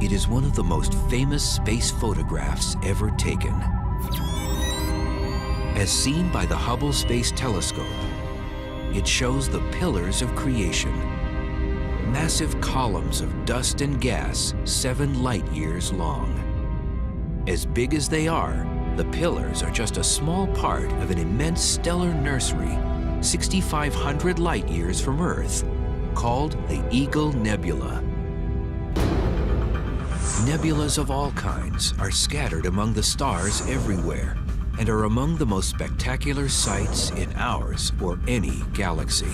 It is one of the most famous space photographs ever taken. As seen by the Hubble Space Telescope, it shows the pillars of creation. Massive columns of dust and gas 7 light-years long. As big as they are, the pillars are just a small part of an immense stellar nursery 6,500 light-years from Earth, called the Eagle Nebula. Nebulas of all kinds are scattered among the stars everywhere and are among the most spectacular sights in ours or any galaxy.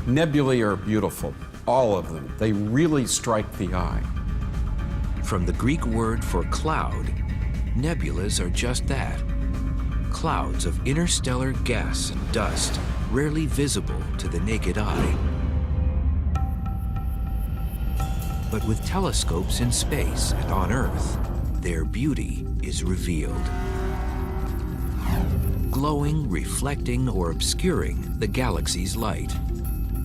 Nebulae are beautiful, all of them. They really strike the eye. From the Greek word for cloud, nebulas are just that. Clouds of interstellar gas and dust, rarely visible to the naked eye. But with telescopes in space and on Earth, their beauty is revealed. Glowing, reflecting, or obscuring the galaxy's light.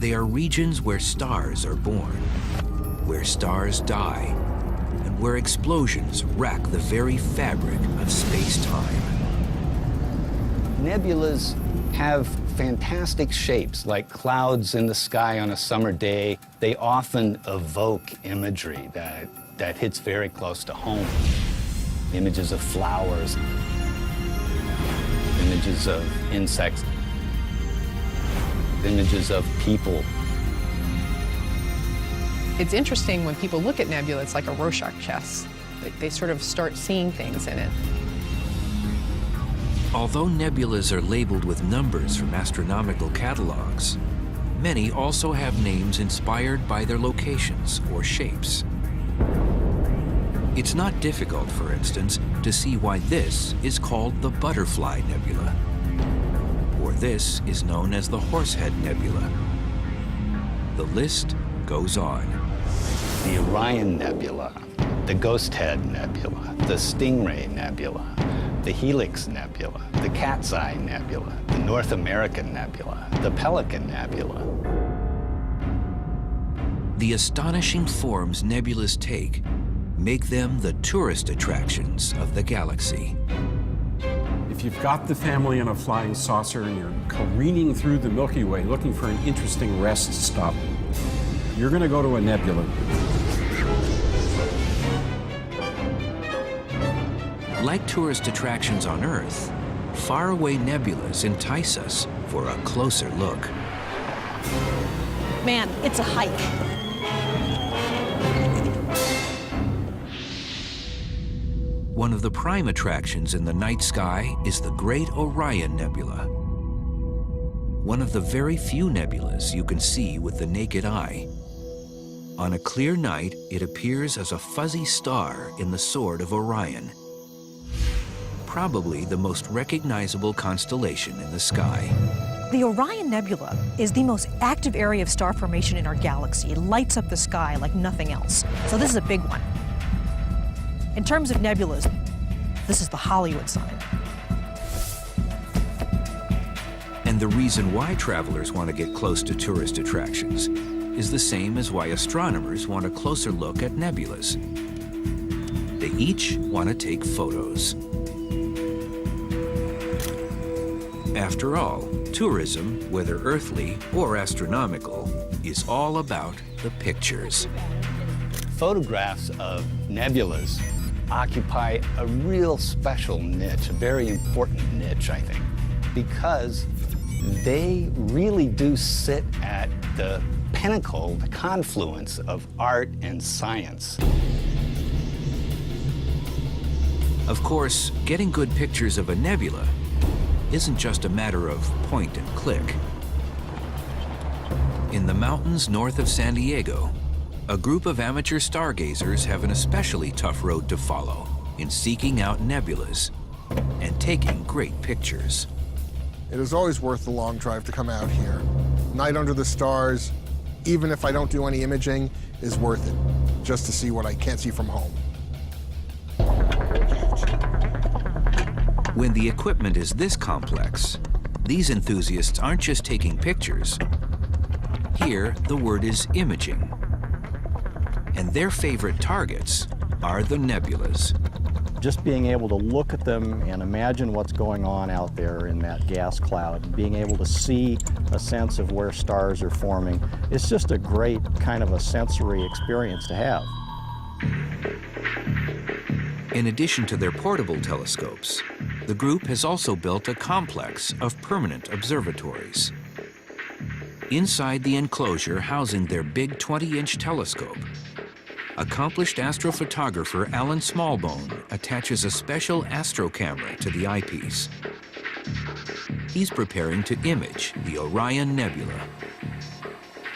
They are regions where stars are born, where stars die, and where explosions rack the very fabric of space-time. Nebulas have fantastic shapes, like clouds in the sky on a summer day. They often evoke imagery that hits very close to home. Images of flowers, images of insects, images of people. It's interesting when people look at nebula, it's like a Rorschach test. They sort of start seeing things in it. Although nebulas are labeled with numbers from astronomical catalogs, many also have names inspired by their locations or shapes. It's not difficult, for instance, to see why this is called the Butterfly Nebula, or this is known as the Horsehead Nebula. The list goes on. The Orion Nebula, the Ghosthead Nebula, the Stingray Nebula, the Helix Nebula, the Cat's Eye Nebula, the North American Nebula, the Pelican Nebula. The astonishing forms nebulas take make them the tourist attractions of the galaxy. If you've got the family in a flying saucer and you're careening through the Milky Way looking for an interesting rest stop, you're going to go to a nebula. Like tourist attractions on Earth, faraway nebulas entice us for a closer look. Man, it's a hike. One of the prime attractions in the night sky is the Great Orion Nebula. One of the very few nebulas you can see with the naked eye. On a clear night, it appears as a fuzzy star in the Sword of Orion. Probably the most recognizable constellation in the sky. The Orion Nebula is the most active area of star formation in our galaxy. It lights up the sky like nothing else. So this is a big one. In terms of nebulas, this is the Hollywood sign. And the reason why travelers want to get close to tourist attractions is the same as why astronomers want a closer look at nebulas. They each want to take photos. After all, tourism, whether earthly or astronomical, is all about the pictures. Photographs of nebulas occupy a real special niche, a very important niche, I think, because they really do sit at the pinnacle, the confluence of art and science. Of course, getting good pictures of a nebula isn't just a matter of point and click. In the mountains north of San Diego, a group of amateur stargazers have an especially tough road to follow in seeking out nebulas and taking great pictures. It is always worth the long drive to come out here. Night under the stars, even if I don't do any imaging, is worth it, just to see what I can't see from home. When the equipment is this complex, these enthusiasts aren't just taking pictures. Here, the word is imaging. And their favorite targets are the nebulas. Just being able to look at them and imagine what's going on out there in that gas cloud, being able to see a sense of where stars are forming, it's just a great kind of a sensory experience to have. In addition to their portable telescopes, the group has also built a complex of permanent observatories. Inside the enclosure housing their big 20-inch telescope, accomplished astrophotographer Alan Smallbone attaches a special astro camera to the eyepiece. He's preparing to image the Orion Nebula.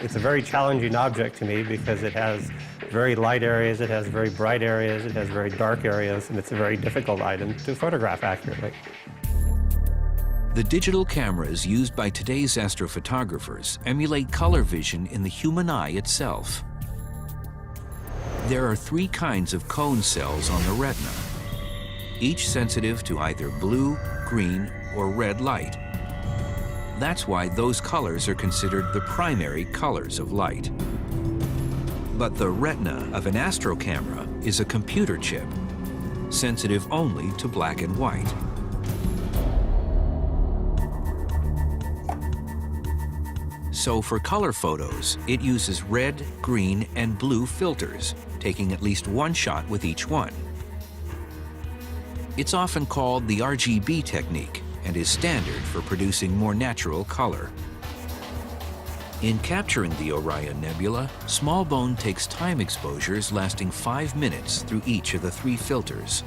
It's a very challenging object to me because it has very light areas, it has very bright areas, it has very dark areas, and it's a very difficult item to photograph accurately. The digital cameras used by today's astrophotographers emulate color vision in the human eye itself. There are 3 kinds of cone cells on the retina, each sensitive to either blue, green, or red light. That's why those colors are considered the primary colors of light. But the retina of an astro camera is a computer chip, sensitive only to black and white. So for color photos, it uses red, green, and blue filters, taking at least one shot with each one. It's often called the RGB technique and is standard for producing more natural color. In capturing the Orion Nebula, Smallbone takes time exposures lasting 5 minutes through each of the 3 filters.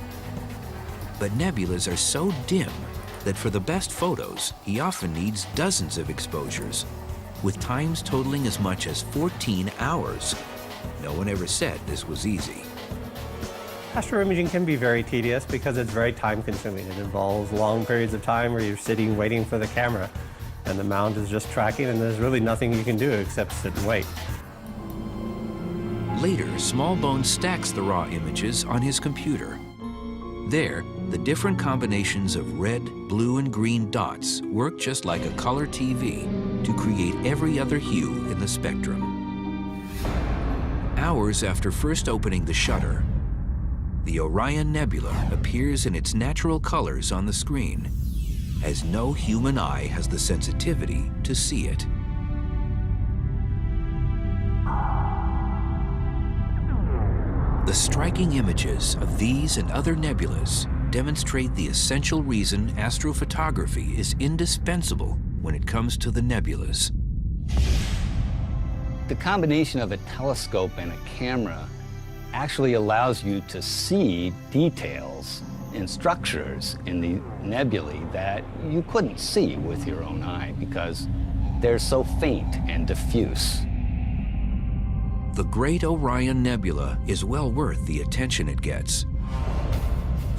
But nebulas are so dim that for the best photos, he often needs dozens of exposures, with times totaling as much as 14 hours. No one ever said this was easy. Astroimaging can be very tedious because it's very time-consuming. It involves long periods of time where you're sitting waiting for the camera, and the mount is just tracking, and there's really nothing you can do except sit and wait. Later, Smallbone stacks the raw images on his computer. There, the different combinations of red, blue, and green dots work just like a color TV to create every other hue in the spectrum. Hours after first opening the shutter, the Orion Nebula appears in its natural colors on the screen, as no human eye has the sensitivity to see it. The striking images of these and other nebulas demonstrate the essential reason astrophotography is indispensable when it comes to the nebulas. The combination of a telescope and a camera actually allows you to see details and structures in the nebulae that you couldn't see with your own eye because they're so faint and diffuse. The Great Orion Nebula is well worth the attention it gets.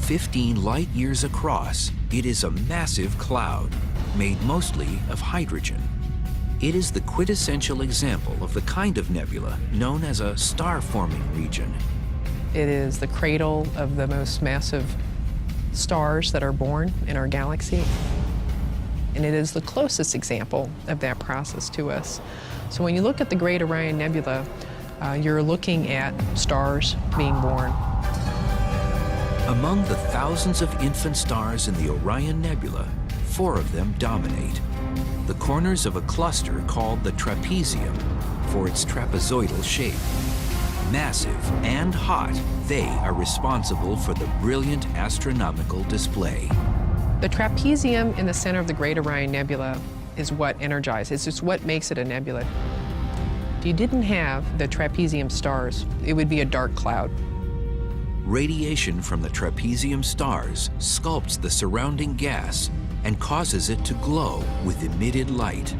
15 light years across, it is a massive cloud made mostly of hydrogen. It is the quintessential example of the kind of nebula known as a star-forming region. It is the cradle of the most massive stars that are born in our galaxy. And it is the closest example of that process to us. So when you look at the Great Orion Nebula, you're looking at stars being born. Among the thousands of infant stars in the Orion Nebula, 4 of them dominate. The corners of a cluster called the trapezium for its trapezoidal shape. Massive and hot, they are responsible for the brilliant astronomical display. The trapezium in the center of the Great Orion Nebula is what energizes, it's what makes it a nebula. If you didn't have the trapezium stars, it would be a dark cloud. Radiation from the trapezium stars sculpts the surrounding gas and causes it to glow with emitted light.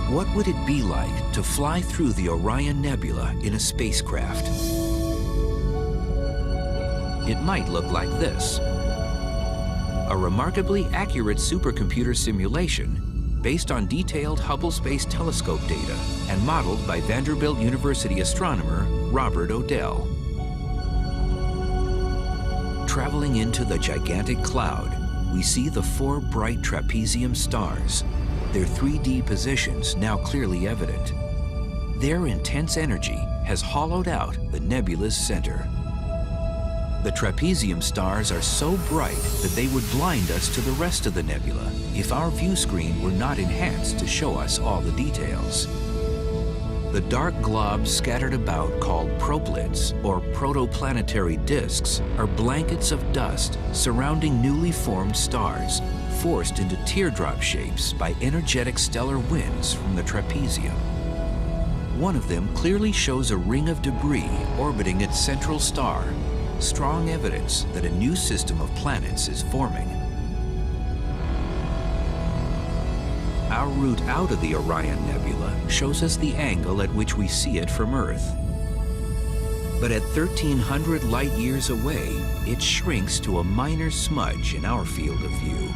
What would it be like to fly through the Orion Nebula in a spacecraft? It might look like this. A remarkably accurate supercomputer simulation based on detailed Hubble Space Telescope data and modeled by Vanderbilt University astronomer Robert Odell. Traveling into the gigantic cloud, we see the 4 bright trapezium stars, their 3D positions now clearly evident. Their intense energy has hollowed out the nebula's center. The trapezium stars are so bright that they would blind us to the rest of the nebula if our view screen were not enhanced to show us all the details. The dark globs scattered about, called proplyds, or protoplanetary disks, are blankets of dust surrounding newly formed stars, forced into teardrop shapes by energetic stellar winds from the trapezium. One of them clearly shows a ring of debris orbiting its central star, strong evidence that a new system of planets is forming. Our route out of the Orion Nebula shows us the angle at which we see it from Earth. But at 1,300 light years away, it shrinks to a minor smudge in our field of view.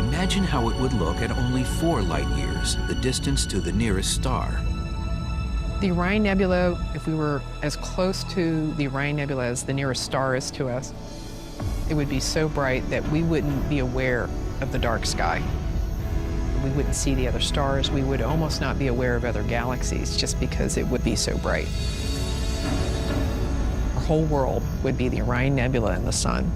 Imagine how it would look at only 4 light years, the distance to the nearest star. The Orion Nebula, if we were as close to the Orion Nebula as the nearest star is to us, it would be so bright that we wouldn't be aware of the dark sky. We wouldn't see the other stars. We would almost not be aware of other galaxies just because it would be so bright. Our whole world would be the Orion Nebula and the sun.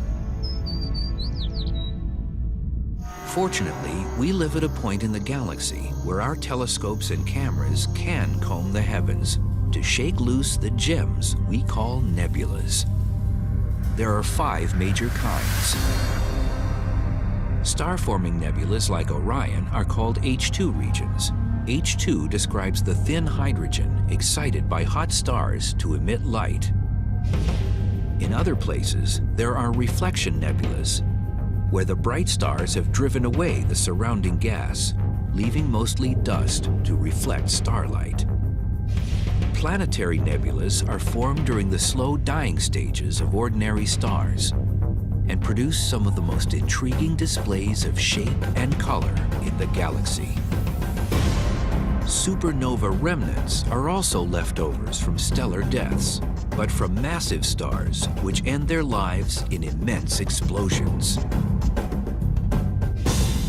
Fortunately, we live at a point in the galaxy where our telescopes and cameras can comb the heavens to shake loose the gems we call nebulas. There are 5 major kinds. Star-forming nebulas like Orion are called H2 regions. H2 describes the thin hydrogen excited by hot stars to emit light. In other places, there are reflection nebulas, where the bright stars have driven away the surrounding gas, leaving mostly dust to reflect starlight. Planetary nebulas are formed during the slow dying stages of ordinary stars and produce some of the most intriguing displays of shape and color in the galaxy. Supernova remnants are also leftovers from stellar deaths, but from massive stars which end their lives in immense explosions.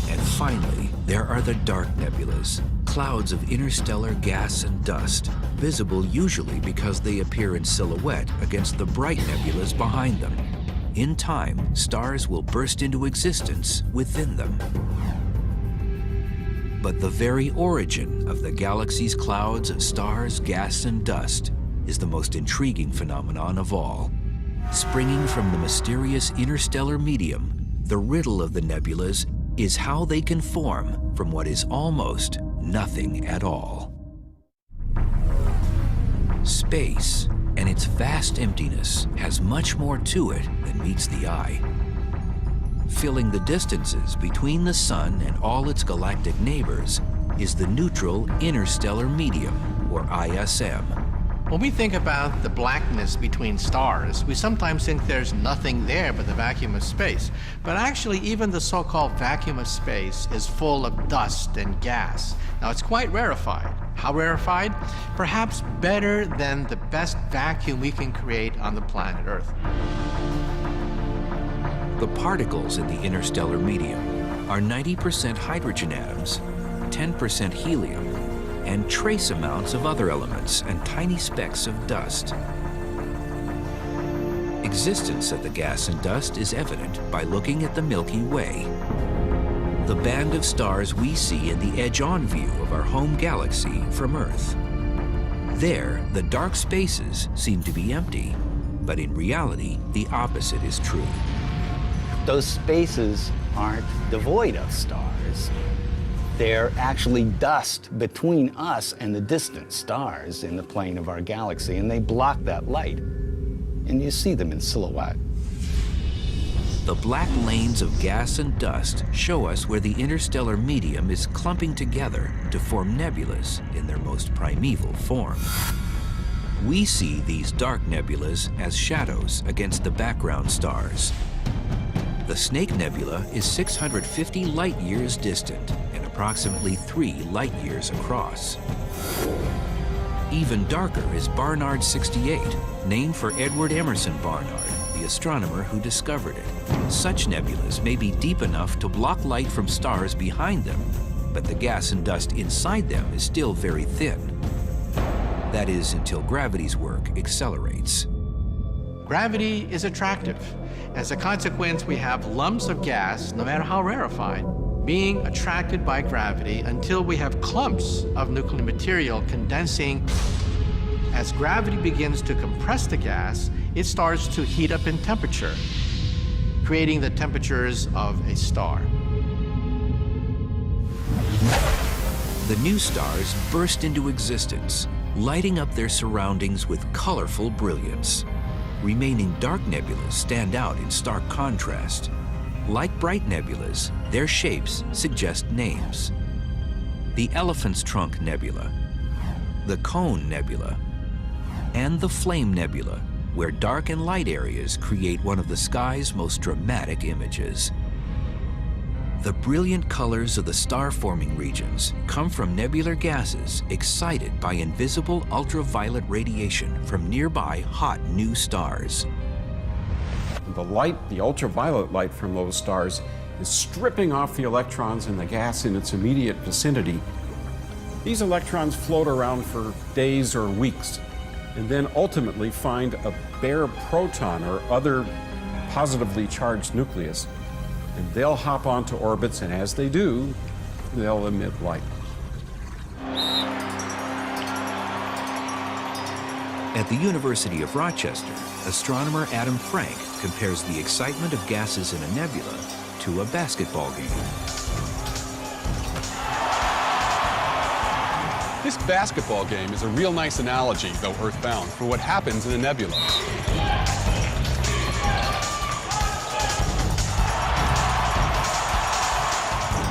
And finally, there are the dark nebulas, clouds of interstellar gas and dust, visible usually because they appear in silhouette against the bright nebulas behind them. In time, stars will burst into existence within them. But the very origin of the galaxy's clouds of stars, gas, and dust is the most intriguing phenomenon of all. Springing from the mysterious interstellar medium, the riddle of the nebulas is how they can form from what is almost nothing at all. Space and its vast emptiness has much more to it than meets the eye. Filling the distances between the sun and all its galactic neighbors is the neutral interstellar medium, or ISM. When we think about the blackness between stars, we sometimes think there's nothing there but the vacuum of space. But actually, even the so-called vacuum of space is full of dust and gas. Now, it's quite rarefied. How rarefied? Perhaps better than the best vacuum we can create on the planet Earth. The particles in the interstellar medium are 90% hydrogen atoms, 10% helium, and trace amounts of other elements and tiny specks of dust. Existence of the gas and dust is evident by looking at the Milky Way, the band of stars we see in the edge-on view of our home galaxy from Earth. There, the dark spaces seem to be empty, but in reality, the opposite is true. Those spaces aren't devoid of stars. They're actually dust between us and the distant stars in the plane of our galaxy, and they block that light. And you see them in silhouette. The black lanes of gas and dust show us where the interstellar medium is clumping together to form nebulas in their most primeval form. We see these dark nebulas as shadows against the background stars. The Snake Nebula is 650 light-years distant and approximately 3 light-years across. Even darker is Barnard 68, named for Edward Emerson Barnard, the the astronomer who discovered it. Such nebulas may be deep enough to block light from stars behind them, but the gas and dust inside them is still very thin. That is, until gravity's work accelerates. Gravity is attractive. As a consequence, we have lumps of gas, no matter how rarefied, being attracted by gravity until we have clumps of nuclear material condensing. As gravity begins to compress the gas, it starts to heat up in temperature, creating the temperatures of a star. The new stars burst into existence, lighting up their surroundings with colorful brilliance. Remaining dark nebulas stand out in stark contrast. Like bright nebulas, their shapes suggest names. The Elephant's Trunk Nebula, the Cone Nebula, and the Flame Nebula, where dark and light areas create one of the sky's most dramatic images. The brilliant colors of the star-forming regions come from nebular gases excited by invisible ultraviolet radiation from nearby hot new stars. The light, the ultraviolet light from those stars, is stripping off the electrons in the gas in its immediate vicinity. These electrons float around for days or weeks, and then ultimately find a bare proton or other positively charged nucleus. And they'll hop onto orbits, and as they do, they'll emit light. At the University of Rochester, astronomer Adam Frank compares the excitement of gases in a nebula to a basketball game. This basketball game is a real nice analogy, though earthbound, for what happens in a nebula.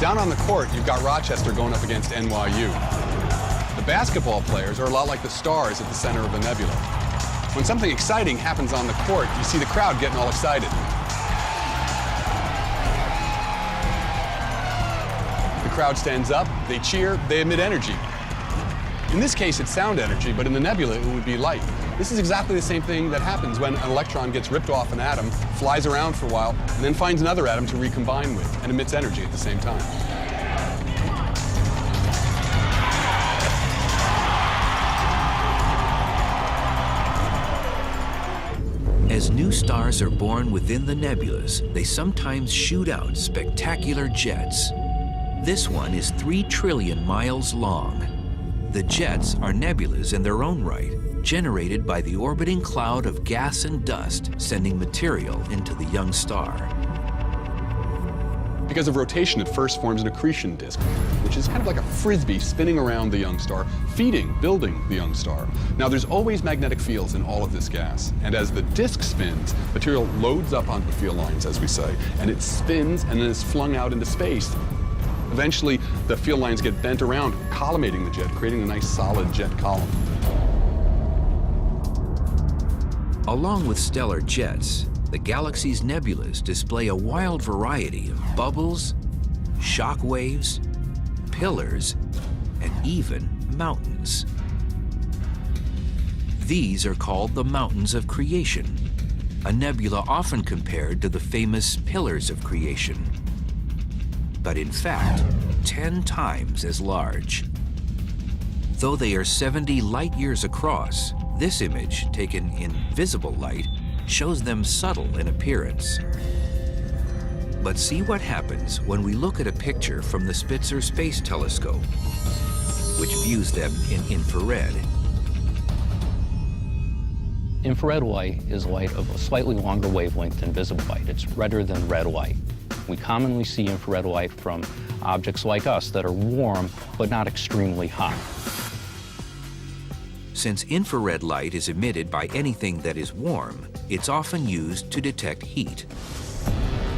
Down on the court, you've got Rochester going up against NYU. The basketball players are a lot like the stars at the center of the nebula. When something exciting happens on the court, you see the crowd getting all excited. The crowd stands up, they cheer, they emit energy. In this case, it's sound energy, but in the nebula, it would be light. This is exactly the same thing that happens when an electron gets ripped off an atom, flies around for a while, and then finds another atom to recombine with, and emits energy at the same time. As new stars are born within the nebulas, they sometimes shoot out spectacular jets. This one is 3 trillion miles long. The jets are nebulas in their own right, generated by the orbiting cloud of gas and dust sending material into the young star. Because of rotation, it first forms an accretion disk, which is kind of like a frisbee spinning around the young star, building the young star. Now, there's always magnetic fields in all of this gas, and as the disk spins, material loads up onto the field lines, as we say, and it spins and then is flung out into space. Eventually, the field lines get bent around, collimating the jet, creating a nice solid jet column. Along with stellar jets, the galaxy's nebulas display a wild variety of bubbles, shock waves, pillars, and even mountains. These are called the mountains of creation, a nebula often compared to the famous pillars of creation, but in fact, 10 times as large. Though they are 70 light years across, this image, taken in visible light, shows them subtle in appearance. But see what happens when we look at a picture from the Spitzer Space Telescope, which views them in infrared. Infrared light is light of a slightly longer wavelength than visible light. It's redder than red light. We commonly see infrared light from objects like us that are warm, but not extremely hot. Since infrared light is emitted by anything that is warm, it's often used to detect heat.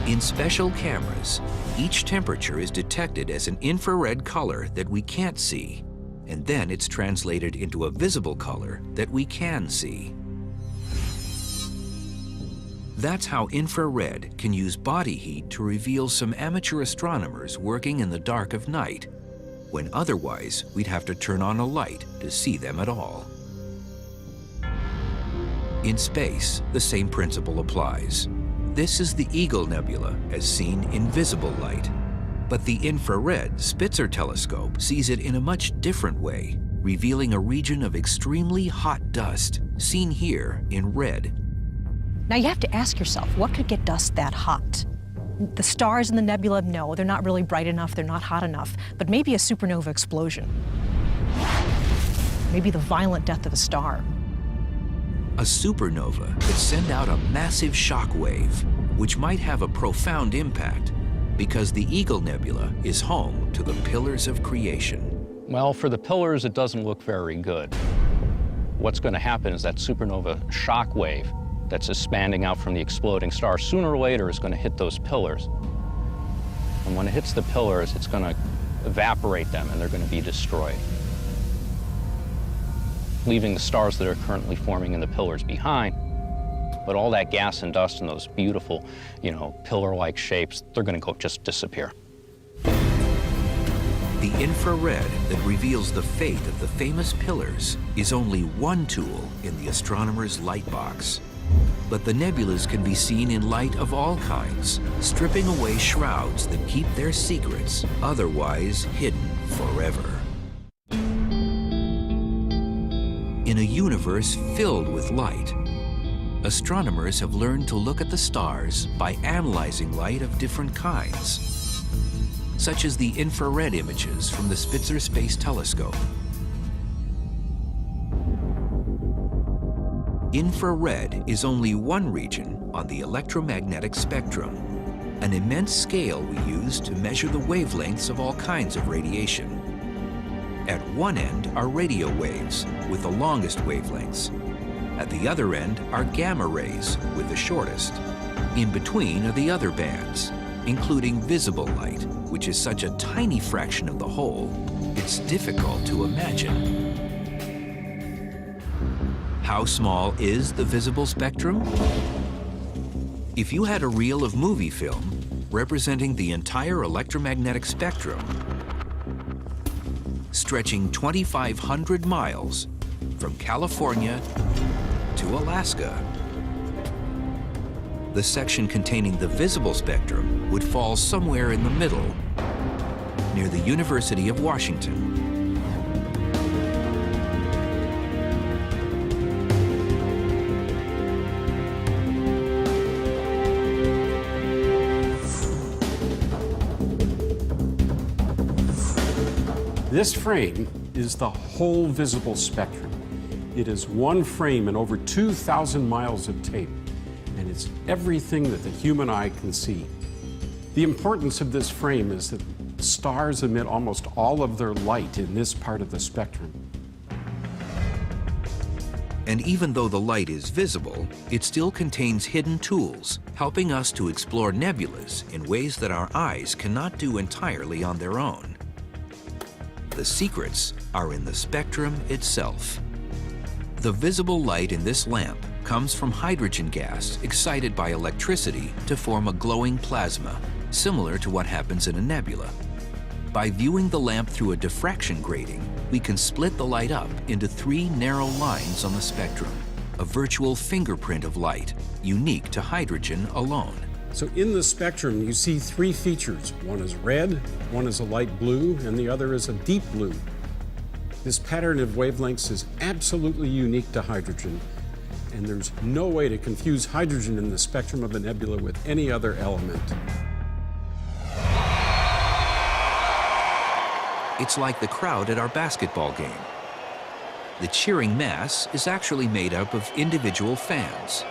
In special cameras, each temperature is detected as an infrared color that we can't see, and then it's translated into a visible color that we can see. That's how infrared can use body heat to reveal some amateur astronomers working in the dark of night, when otherwise we'd have to turn on a light to see them at all. In space, the same principle applies. This is the Eagle Nebula, as seen in visible light. But the infrared Spitzer telescope sees it in a much different way, revealing a region of extremely hot dust, seen here in red. Now you have to ask yourself, what could get dust that hot? The stars in the nebula, no, they're not really bright enough, they're not hot enough, but maybe a supernova explosion. Maybe the violent death of a star. A supernova could send out a massive shock wave, which might have a profound impact, because the Eagle Nebula is home to the pillars of creation. Well, for the pillars, it doesn't look very good. What's going to happen is that supernova shock wave that's expanding out from the exploding star, sooner or later is going to hit those pillars. And when it hits the pillars, it's going to evaporate them and they're going to be destroyed, leaving the stars that are currently forming in the pillars behind. But all that gas and dust and those beautiful, pillar-like shapes, they're going to just disappear. The infrared that reveals the fate of the famous pillars is only one tool in the astronomer's light box. But the nebulas can be seen in light of all kinds, stripping away shrouds that keep their secrets otherwise hidden forever. In a universe filled with light, astronomers have learned to look at the stars by analyzing light of different kinds, such as the infrared images from the Spitzer Space Telescope. Infrared is only one region on the electromagnetic spectrum, an immense scale we use to measure the wavelengths of all kinds of radiation. At one end are radio waves with the longest wavelengths. At the other end are gamma rays with the shortest. In between are the other bands, including visible light, which is such a tiny fraction of the whole, it's difficult to imagine. How small is the visible spectrum? If you had a reel of movie film representing the entire electromagnetic spectrum, stretching 2,500 miles from California to Alaska, the section containing the visible spectrum would fall somewhere in the middle, near the University of Washington. This frame is the whole visible spectrum. It is one frame in over 2,000 miles of tape, and it's everything that the human eye can see. The importance of this frame is that stars emit almost all of their light in this part of the spectrum. And even though the light is visible, it still contains hidden tools, helping us to explore nebulas in ways that our eyes cannot do entirely on their own. The secrets are in the spectrum itself. The visible light in this lamp comes from hydrogen gas excited by electricity to form a glowing plasma, similar to what happens in a nebula. By viewing the lamp through a diffraction grating, we can split the light up into 3 narrow lines on the spectrum, a virtual fingerprint of light, unique to hydrogen alone. So in the spectrum, you see 3 features. One is red, one is a light blue, and the other is a deep blue. This pattern of wavelengths is absolutely unique to hydrogen, and there's no way to confuse hydrogen in the spectrum of a nebula with any other element. It's like the crowd at our basketball game. The cheering mass is actually made up of individual fans,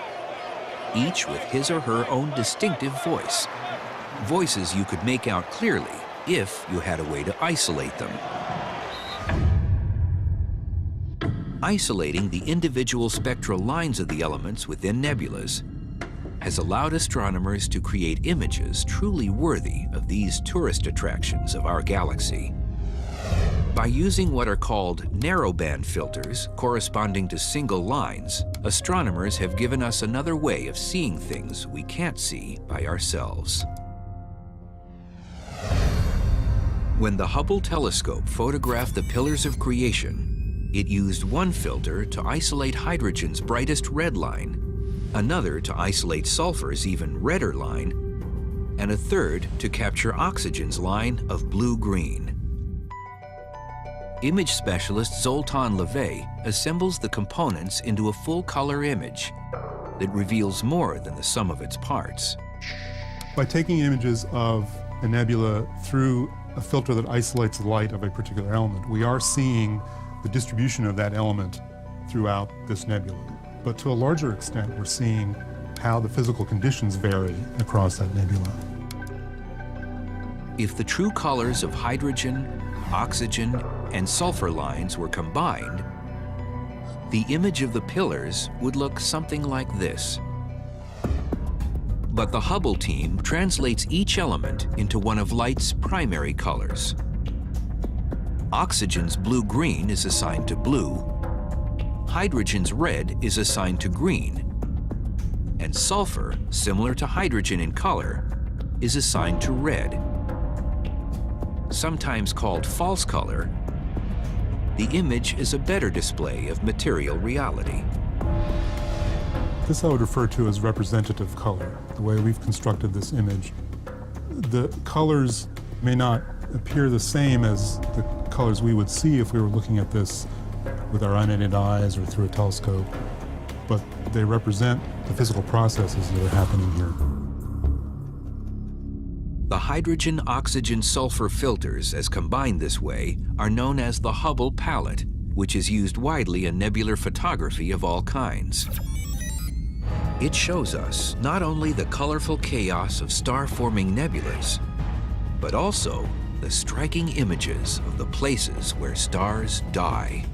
each with his or her own distinctive voice. Voices you could make out clearly if you had a way to isolate them. Isolating the individual spectral lines of the elements within nebulas has allowed astronomers to create images truly worthy of these tourist attractions of our galaxy. By using what are called narrowband filters corresponding to single lines, astronomers have given us another way of seeing things we can't see by ourselves. When the Hubble telescope photographed the pillars of creation, It used one filter to isolate hydrogen's brightest red line, another to isolate sulfur's even redder line, and a third to capture oxygen's line of blue-green. Image specialist Zoltan Levay assembles the components into a full-color image that reveals more than the sum of its parts. By taking images of a nebula through a filter that isolates the light of a particular element, we are seeing the distribution of that element throughout this nebula. But to a larger extent, we're seeing how the physical conditions vary across that nebula. If the true colors of hydrogen, oxygen, and sulfur lines were combined, the image of the pillars would look something like this. But the Hubble team translates each element into one of light's primary colors. Oxygen's blue-green is assigned to blue, hydrogen's red is assigned to green, and sulfur, similar to hydrogen in color, is assigned to red. Sometimes called false color, the image is a better display of material reality. This I would refer to as representative color, the way we've constructed this image. The colors may not appear the same as the colors we would see if we were looking at this with our unaided eyes or through a telescope, but they represent the physical processes that are happening here. The hydrogen-oxygen-sulfur filters, as combined this way, are known as the Hubble palette, which is used widely in nebular photography of all kinds. It shows us not only the colorful chaos of star-forming nebulas, but also the striking images of the places where stars die.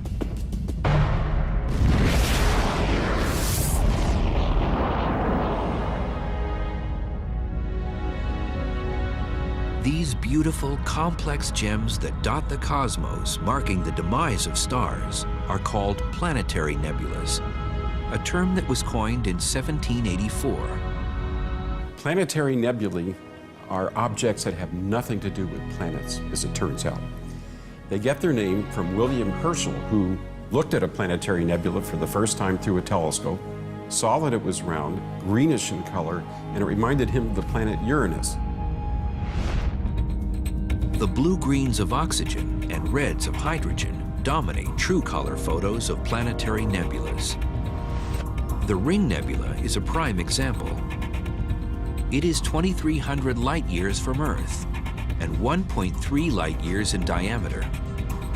These beautiful, complex gems that dot the cosmos, marking the demise of stars, are called planetary nebulas, a term that was coined in 1784. Planetary nebulae are objects that have nothing to do with planets, as it turns out. They get their name from William Herschel, who looked at a planetary nebula for the first time through a telescope, saw that it was round, greenish in color, and it reminded him of the planet Uranus. The blue-greens of oxygen and reds of hydrogen dominate true color photos of planetary nebulas. The Ring Nebula is a prime example. It is 2,300 light-years from Earth and 1.3 light-years in diameter.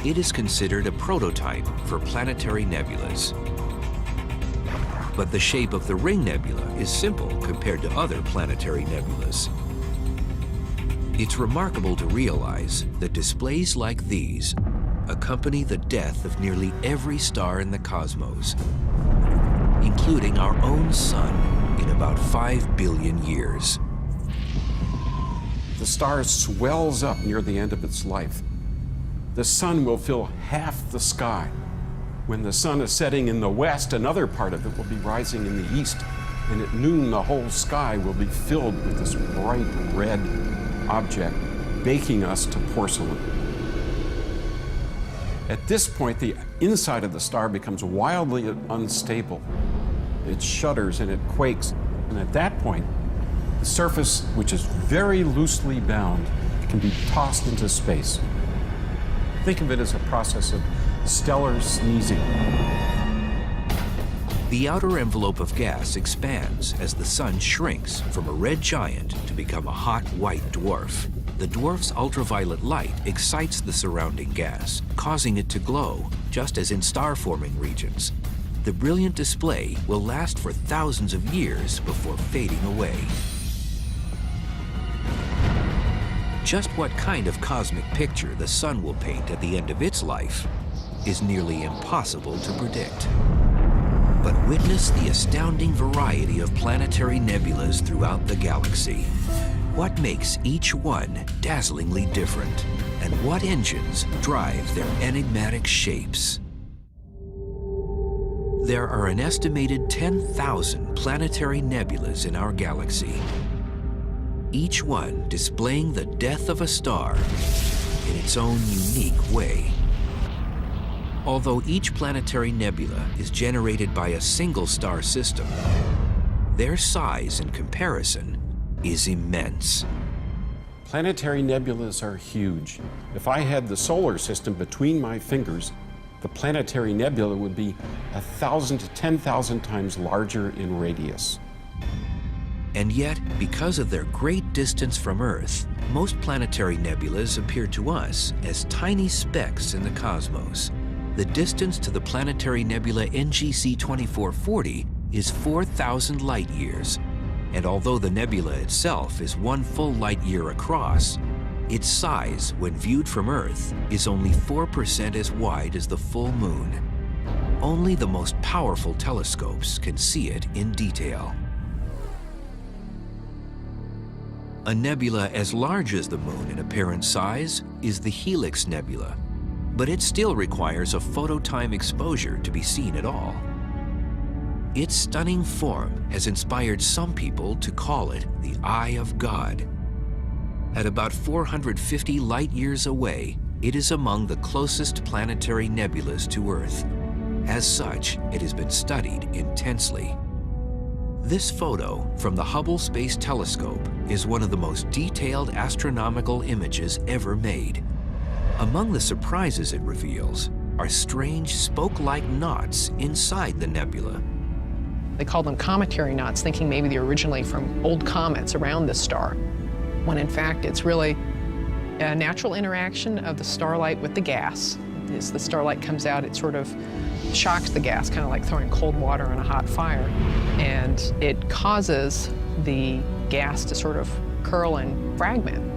It is considered a prototype for planetary nebulas. But the shape of the Ring Nebula is simple compared to other planetary nebulas. It's remarkable to realize that displays like these accompany the death of nearly every star in the cosmos, including our own sun in about 5 billion years. The star swells up near the end of its life. The sun will fill half the sky. When the sun is setting in the west, another part of it will be rising in the east, and at noon the whole sky will be filled with this bright red object, baking us to porcelain. At this point, the inside of the star becomes wildly unstable. It shudders and it quakes, and at that point, the surface, which is very loosely bound, can be tossed into space. Think of it as a process of stellar sneezing. The outer envelope of gas expands as the sun shrinks from a red giant to become a hot white dwarf. The dwarf's ultraviolet light excites the surrounding gas, causing it to glow, just as in star-forming regions. The brilliant display will last for thousands of years before fading away. Just what kind of cosmic picture the sun will paint at the end of its life is nearly impossible to predict. But witness the astounding variety of planetary nebulas throughout the galaxy. What makes each one dazzlingly different? And what engines drive their enigmatic shapes? There are an estimated 10,000 planetary nebulas in our galaxy, each one displaying the death of a star in its own unique way. Although each planetary nebula is generated by a single star system, their size in comparison is immense. Planetary nebulas are huge. If I had the solar system between my fingers, the planetary nebula would be 1,000 to 10,000 times larger in radius. And yet, because of their great distance from Earth, most planetary nebulas appear to us as tiny specks in the cosmos. The distance to the planetary nebula NGC 2440 is 4,000 light years. And although the nebula itself is 1 full light year across, its size, when viewed from Earth, is only 4% as wide as the full moon. Only the most powerful telescopes can see it in detail. A nebula as large as the moon in apparent size is the Helix Nebula, but it still requires a phototime exposure to be seen at all. Its stunning form has inspired some people to call it the Eye of God. At about 450 light years away, it is among the closest planetary nebulas to Earth. As such, it has been studied intensely. This photo from the Hubble Space Telescope is one of the most detailed astronomical images ever made. Among the surprises it reveals are strange spoke-like knots inside the nebula. They call them cometary knots, thinking maybe they're originally from old comets around this star, when in fact it's really a natural interaction of the starlight with the gas. As the starlight comes out, it sort of shocks the gas, kind of like throwing cold water on a hot fire, and it causes the gas to sort of curl and fragment.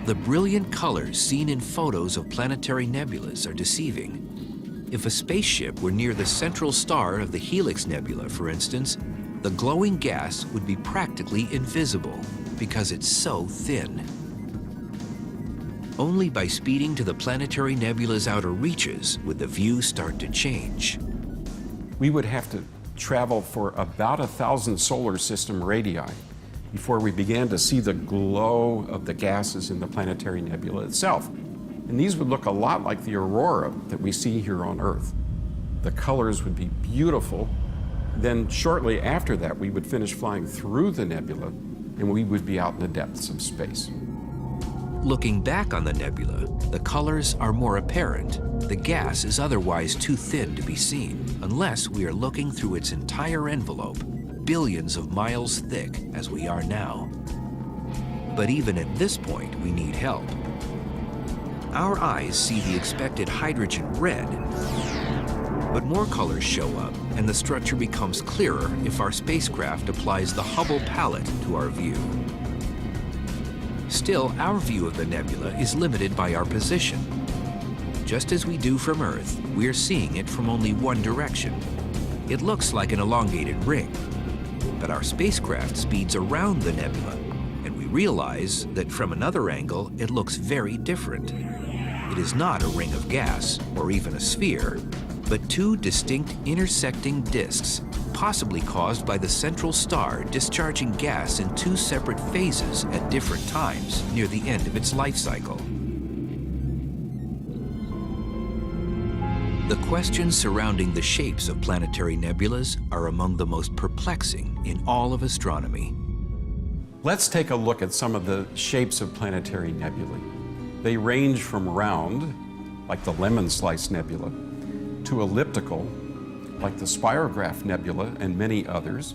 The brilliant colors seen in photos of planetary nebulas are deceiving. If a spaceship were near the central star of the Helix Nebula, for instance, the glowing gas would be practically invisible because it's so thin. Only by speeding to the planetary nebula's outer reaches would the view start to change. We would have to travel for about 1,000 solar system radii before we began to see the glow of the gases in the planetary nebula itself. And these would look a lot like the aurora that we see here on Earth. The colors would be beautiful. Then shortly after that, we would finish flying through the nebula and we would be out in the depths of space. Looking back on the nebula, the colors are more apparent. The gas is otherwise too thin to be seen, unless we are looking through its entire envelope, billions of miles thick as we are now. But even at this point, we need help. Our eyes see the expected hydrogen red, but more colors show up, and the structure becomes clearer if our spacecraft applies the Hubble palette to our view. Still, our view of the nebula is limited by our position. Just as we do from Earth, we're seeing it from only one direction. It looks like an elongated ring, but our spacecraft speeds around the nebula, and we realize that from another angle, it looks very different. It is not a ring of gas, or even a sphere, but two distinct intersecting disks, possibly caused by the central star discharging gas in two separate phases at different times near the end of its life cycle. The questions surrounding the shapes of planetary nebulas are among the most perplexing in all of astronomy. Let's take a look at some of the shapes of planetary nebulae. They range from round, like the Lemon Slice Nebula, to elliptical, like the Spirograph Nebula and many others,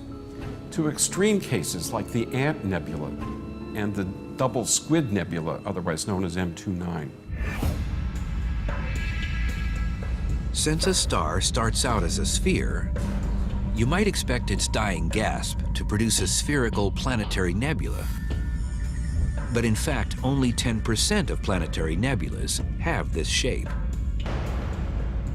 to extreme cases like the Ant Nebula and the Double Squid Nebula, otherwise known as M29. Since a star starts out as a sphere, you might expect its dying gasp to produce a spherical planetary nebula. But in fact, only 10% of planetary nebulas have this shape.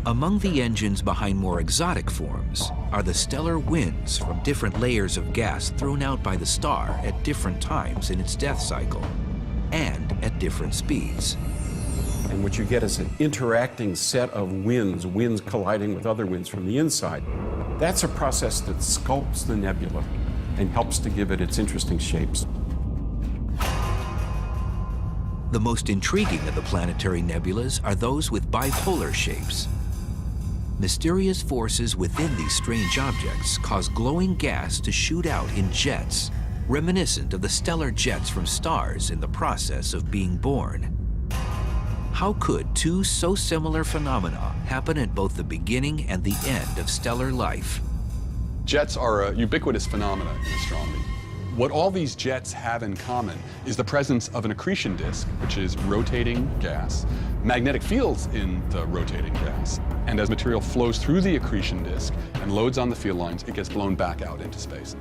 Among the engines behind more exotic forms are the stellar winds from different layers of gas thrown out by the star at different times in its death cycle and at different speeds. And what you get is an interacting set of winds, winds colliding with other winds from the inside. That's a process that sculpts the nebula and helps to give it its interesting shapes. The most intriguing of the planetary nebulas are those with bipolar shapes. Mysterious forces within these strange objects cause glowing gas to shoot out in jets, reminiscent of the stellar jets from stars in the process of being born. How could two so similar phenomena happen at both the beginning and the end of stellar life? Jets are a ubiquitous phenomenon in astronomy. What all these jets have in common is the presence of an accretion disk, which is rotating gas, magnetic fields in the rotating gas, and as material flows through the accretion disk and loads on the field lines, it gets blown back out into space.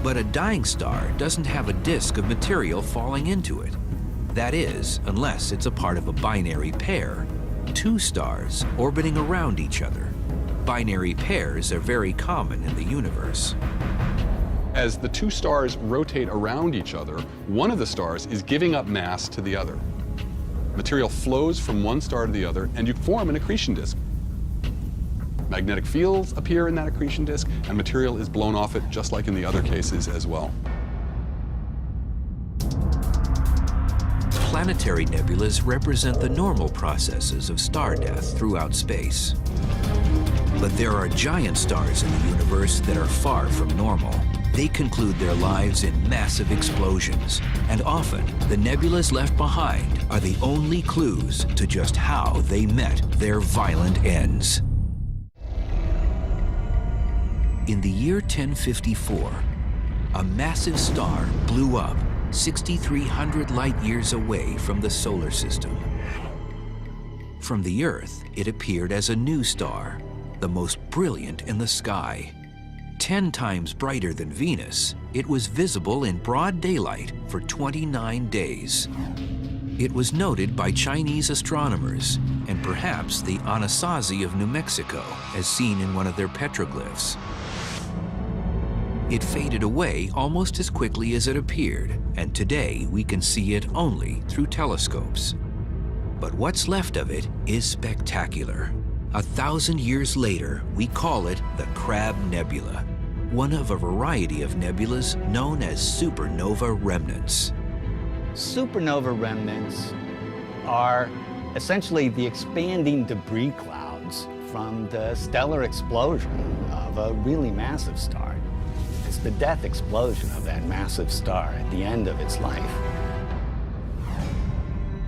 But a dying star doesn't have a disk of material falling into it. That is, unless it's a part of a binary pair, two stars orbiting around each other. Binary pairs are very common in the universe. As the two stars rotate around each other, one of the stars is giving up mass to the other. Material flows from one star to the other, and you form an accretion disk. Magnetic fields appear in that accretion disk, and material is blown off it, just like in the other cases as well. Planetary nebulas represent the normal processes of star death throughout space. But there are giant stars in the universe that are far from normal. They conclude their lives in massive explosions, and often the nebulas left behind are the only clues to just how they met their violent ends. In the year 1054, a massive star blew up 6,300 light-years away from the solar system. From the Earth, it appeared as a new star, the most brilliant in the sky. 10 times brighter than Venus, it was visible in broad daylight for 29 days. It was noted by Chinese astronomers, and perhaps the Anasazi of New Mexico, as seen in one of their petroglyphs. It faded away almost as quickly as it appeared, and today we can see it only through telescopes. But what's left of it is spectacular. 1,000 years later, we call it the Crab Nebula, one of a variety of nebulas known as supernova remnants. Supernova remnants are essentially the expanding debris clouds from the stellar explosion of a really massive star. It's the death explosion of that massive star at the end of its life.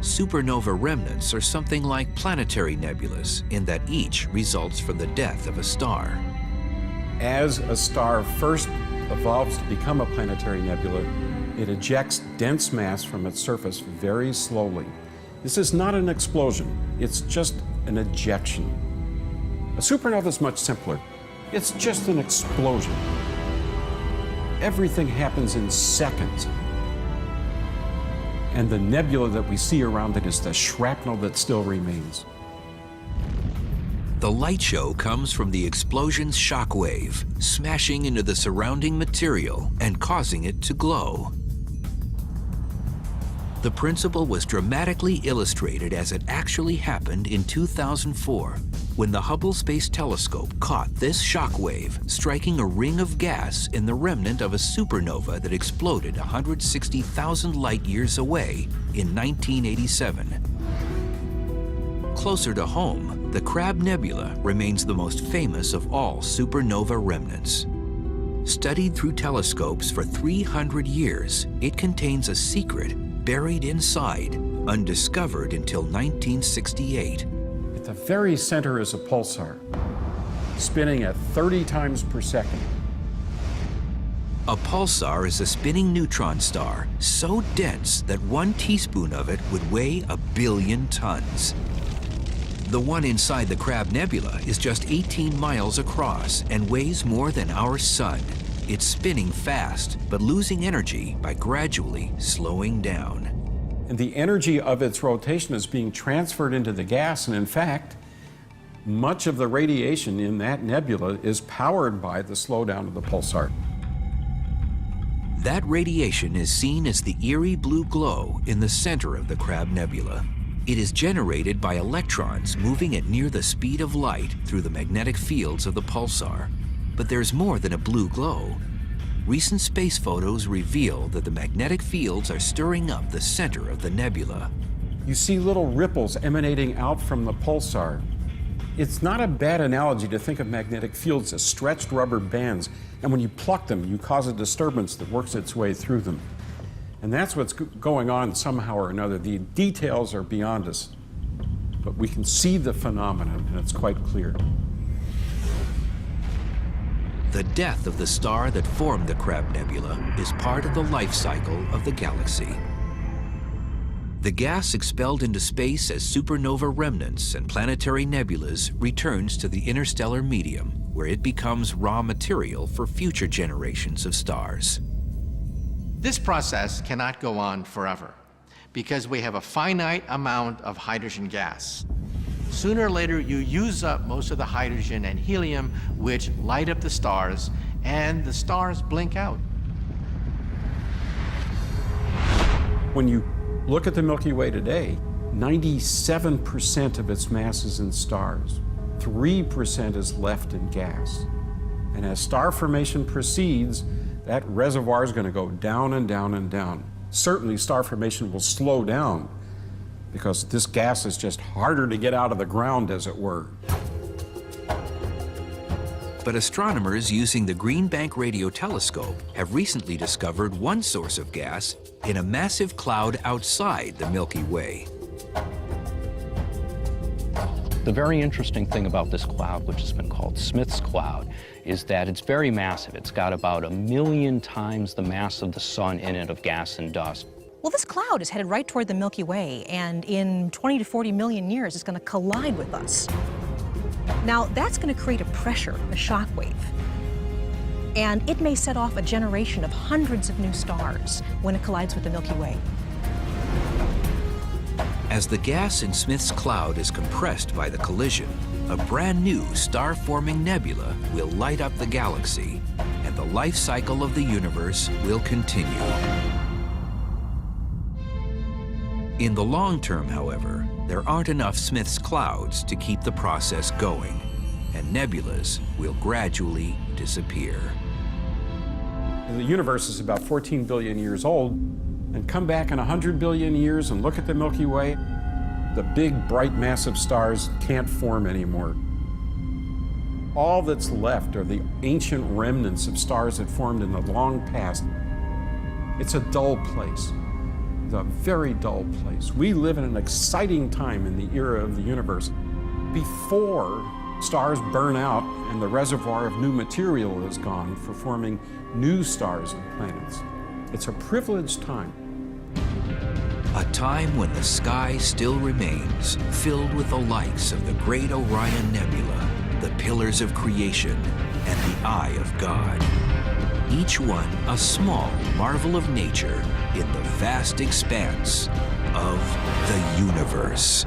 Supernova remnants are something like planetary nebulas in that each results from the death of a star. As a star first evolves to become a planetary nebula, it ejects dense mass from its surface very slowly. This is not an explosion, it's just an ejection. A supernova is much simpler. It's just an explosion. Everything happens in seconds. And the nebula that we see around it is the shrapnel that still remains. The light show comes from the explosion's shock wave, smashing into the surrounding material and causing it to glow. The principle was dramatically illustrated as it actually happened in 2004, when the Hubble Space Telescope caught this shock wave striking a ring of gas in the remnant of a supernova that exploded 160,000 light-years away in 1987. Closer to home, the Crab Nebula remains the most famous of all supernova remnants. Studied through telescopes for 300 years, it contains a secret buried inside, undiscovered until 1968. At the very center is a pulsar, spinning at 30 times per second. A pulsar is a spinning neutron star so dense that 1 teaspoon of it would weigh 1 billion tons. The one inside the Crab Nebula is just 18 miles across and weighs more than our sun. It's spinning fast, but losing energy by gradually slowing down. And the energy of its rotation is being transferred into the gas, and in fact, much of the radiation in that nebula is powered by the slowdown of the pulsar. That radiation is seen as the eerie blue glow in the center of the Crab Nebula. It is generated by electrons moving at near the speed of light through the magnetic fields of the pulsar. But there's more than a blue glow. recent space photos reveal that the magnetic fields are stirring up the center of the nebula. You see little ripples emanating out from the pulsar. It's not a bad analogy to think of magnetic fields as stretched rubber bands, and when you pluck them, you cause a disturbance that works its way through them. And that's what's going on somehow or another. The details are beyond us, but we can see the phenomenon, and it's quite clear. The death of the star that formed the Crab Nebula is part of the life cycle of the galaxy. The gas expelled into space as supernova remnants and planetary nebulas returns to the interstellar medium, where it becomes raw material for future generations of stars. This process cannot go on forever because we have a finite amount of hydrogen gas. Sooner or later, you use up most of the hydrogen and helium, which light up the stars, and the stars blink out. When you look at the Milky Way today, 97% of its mass is in stars. 3% is left in gas. And as star formation proceeds, that reservoir is going to go down and down and down. Certainly, star formation will slow down because this gas is just harder to get out of the ground, as it were. But astronomers using the Green Bank radio telescope have recently discovered one source of gas in a massive cloud outside the Milky Way. The very interesting thing about this cloud, which has been called Smith's cloud, is that it's very massive. It's got about 1 million times the mass of the sun in it of gas and dust. Well, this cloud is headed right toward the Milky Way, and in 20 to 40 million years, it's going to collide with us. Now, that's going to create a pressure, a shock wave. And it may set off a generation of hundreds of new stars when it collides with the Milky Way. As the gas in Smith's cloud is compressed by the collision, a brand new star-forming nebula will light up the galaxy, and the life cycle of the universe will continue. In the long term, however, there aren't enough Smith's clouds to keep the process going, and nebulas will gradually disappear. The universe is about 14 billion years old, and come back in 100 billion years and look at the Milky Way, the big, bright, massive stars can't form anymore. All that's left are the ancient remnants of stars that formed in the long past. It's a dull place. It's a very dull place. We live in an exciting time in the era of the universe before stars burn out and the reservoir of new material is gone for forming new stars and planets. It's a privileged time. A time when the sky still remains filled with the lights of the great Orion Nebula, the pillars of creation, and the eye of God. Each one a small marvel of nature in the vast expanse of the universe.